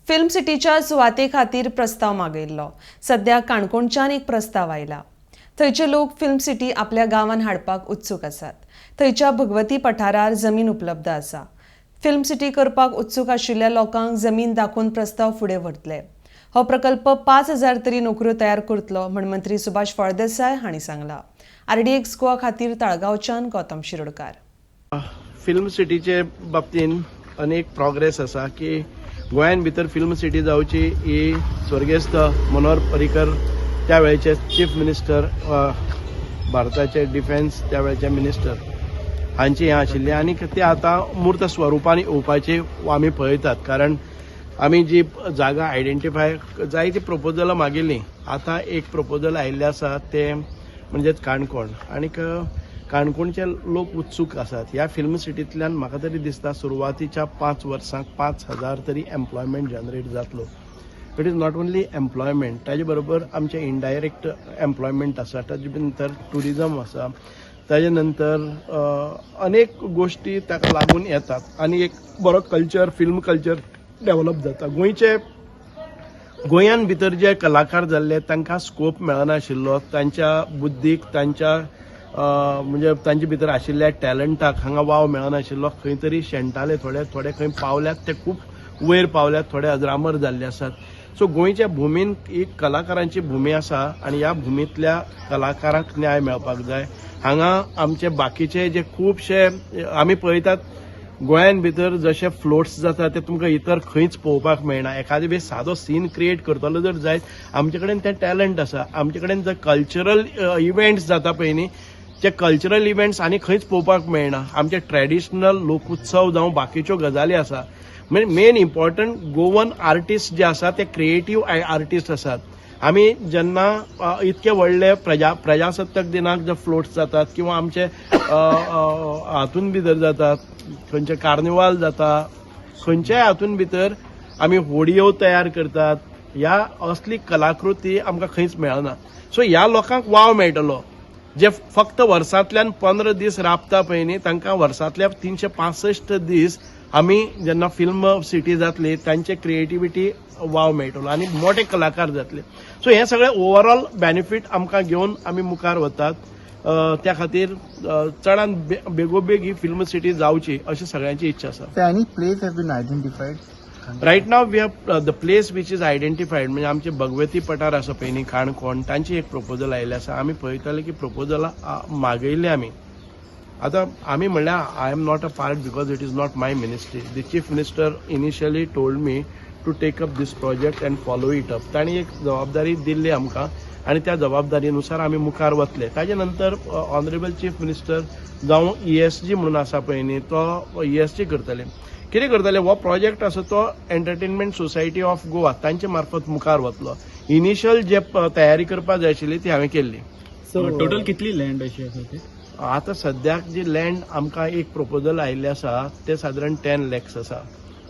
Film सिटीच्या सुवाते खातीर प्रस्ताव मागयल्लो. सध्या काणकोणच्यान एक प्रस्ताव आयला. थंयचे लोक फिल्म सिटी आपल्या गांवांत हाडपाक उत्सूक आसात. थंयच्या भगवती पठारार जमीन उपलब्ध आसा. फिल्म सिटी करपाक उत्सूक आशिल्ल्या लोकांक जमीन दाखोवन प्रस्ताव फुडें व्हरतले. हो प्रकल्प 5,000 तरी नोकऱ्यो तयार करतलो म्हण मंत्री सुभाष फळदेसाय हांणी सांगला. RDX गोवा खातीर ताळगांवच्यान गौतम शिरोडकार. फिल्म सिटीचे बाबतीन अनेक प्रोग्रेस आसा की गोंयान भितर फिल्म सिटी जावची ही स्वर्गेस्त मनोहर पर्रीकर त्या वेळेचे चीफ मिनिस्टर भारताचे डिफेन्स त्या वेळेचे मिनिस्टर हांची हें आशिल्लें आनी ते आतां मूर्त स्वरुपान येवपाची आमी पळयतात. कारण आमी जी जागा आयडेंटिफाय जायती प्रपोजलां मागिल्लीं. आतां एक प्रपोजल आयिल्लें आसा ते म्हणजेच काणकोण. आनीक काणकोणचे लोक उत्सूक आसात. ह्या फिल्म सिटींतल्यान म्हाका तरी दिसता सुरवातीच्या 5 वर्सांक 5,000 तरी एम्प्लॉयमेंट जनरेट जातलो. It is not only employment, ताजे बरोबर आमचे इनडायरेक्ट एम्प्लॉयमेंट आसा, ताजे नंतर टुरिजम आसा, ताजे नंतर अनेक गोष्टी ताका लागून येतात आनी एक बरो कल्चर फिल्म कल्चर डेव्हलप जाता. गोंयान भितर जे कलाकार जाल्ले तांकां स्कोप मेळनाशिल्लो. तांच्या बुद्धीक तांच्या म्हणजे तांचे भितर आशिल्ल्या टॅलंटाक हांगा वाव मेळनाशिल्लो. खंय तरी शेणटाले, थोडे खंय पावल्यात ते खूब वयर पावल्यात, थोडे अजरामर जाल्ले आसात. सो गोंयच्या भुमीन एक कलाकारांची भूमी आसा आनी ह्या भुमींतल्या कलाकारांक न्याय मेळपाक जाय. हांगा आमचे बाकीचे जे खुबशे आमी पळयतात गोंयान भितर जशे फ्लोट्स जाता ते तुमकां इतर खंयच पळोवपाक मेळना. एखादे बी सादो सीन क्रिएट करतलो जर जायत आमचे कडेन ते टॅलंट आसा. आमचे कडेन जे कल्चरल इव्हेंट्स जाता पळय न्ही जे कल्चरल इव्हेंट्स आनी खंयच पळोवपाक मेळना. आमचे ट्रेडिशनल लोकोत्सव जावं बाकीच्यो गजाली आसा. म्हणजे मेन इम्पॉर्टंट गोवन आर्टिस्ट जे आसा ते क्रिएटीव आर्टिस्ट आसात. आमी जेन्ना इतके व्हडले प्रजासत्ताक दिनाक जे फ्लोट्स जातात किंवा आमचे हातून भितर जातात, खंयचे कार्निवाल जाता, खंयच्याय हातून भितर आमी होडयो तयार करतात, ह्या असली कलाकृती आमकां खंयच मेळना. सो ह्या लोकांक वाव मेळटलो. जे फक्त वर्सांतल्यान 15 दीस राबता पळय न्ही तांकां वर्सांतल्या 365 दीस आमी जेन्ना फिल्म सिटी जातली तांचे क्रिएटिविटी वाव मेळटलो आनी मोठे कलाकार जातले. सो हे सगळे ओवरऑल बेनिफीट आमकां घेवन आमी मुखार वतात. त्या खातीर चडान बेगोबेग ही फिल्म सिटी जावची अशी सगळ्यांची इच्छा आसा. Any place has been identified? Right now we have the place which is identified म्हणजे आमचे भगवती पठार आसा पळय न्ही काणकोण तांची एक प्रपोजल आयिल्लें आसा. आमी पळयताले की प्रपोजलां मागयल्ले आमी. आतां आमी म्हणल्यार I am not a part because it is not my ministry. The chief minister initially told me to take up this project and follow it up. तांणी एक जबाबदारी दिल्ली आमकां आनी त्या जबाबदारीनुसार आमी मुखार वतले. ताजे नंतर ऑनरेबल चीफ मिनिस्टर जावं ESG म्हणून आसा पळय न्ही तो ESG करतले. कितें करतले हो प्रोजेक्ट आसा तो एंटरटेनमेंट सोसायटी ऑफ गोवा तांचे मार्फत मुखार वतलो. इनिशियल जे तयारी करपाक जाय आशिल्ली ती हांवें केल्ली. सो टोटल कितली लँड अशी आसा ती? आतां सद्याक जी लँड आमकां एक प्रपोजल आयिल्लें आसा ते सादारण 10 lakhs आसा.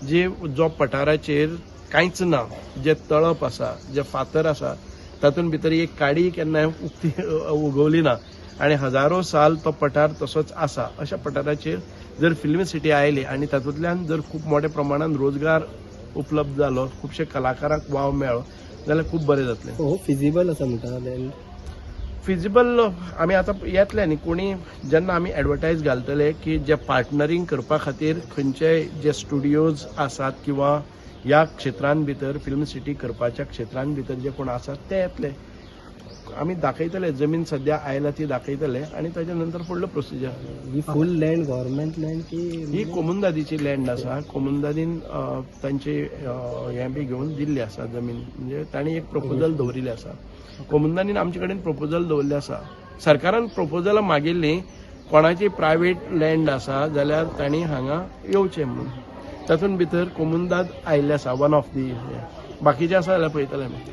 जो पठाराचेर कांयच ना, जे तळप आसा, जे फातर आसा तातूंत भितर एक काडी केन्नाय उगवली ना आनी हजारो साल तो पठार तसोच आसा. अशा पठाराचेर जर फिल्म सिटी आयली आनी तातूंतल्यान जर खूब मोठ्या प्रमाणात रोजगार उपलब्ध जालो, खुबशे कलाकारांक वाव मेळ्ळो जाल्यार खूब बरें जातलें. हो फिजिबल आसा म्हणटा लँड? फिजिबल आमी आतां येतले न्ही कोणी जेन्ना आमी एडवर्टायज घालतले की जे पार्टनरींग करपा खातीर खंयचेय जे स्टुडियोज आसात किंवा ह्या क्षेत्रान भितर फिल्म सिटी करपाच्या क्षेत्रान भितर जे कोण आसात ते येतले. आमी दाखयतले जमीन सद्या आयला ती दाखयतले आनी ताच्या नंतर फुडलो प्रोसिजर. ही फूल लँड गव्हर्नमेंट लँड की ही कोमुंदादीची लँड आसा. कोमुंदादीन तांचे हें बी घेवन दिल्ली आसा जमीन. म्हणजे तांणी एक प्रपोजल दवरिल्लें आसा. कोमुंदादीन आमचे कडेन प्रपोजल दवरल्लें आसा. सरकारान प्रपोजलां मागिल्लीं कोणाची प्रायवेट लँड आसा जाल्यार तांणी हांगा येवचें म्हणून. तातूंत भितर कोमुंदाद आयिल्लें आसा वन ऑफ दी. बाकीचे आसा जाल्यार पळयतले आमी.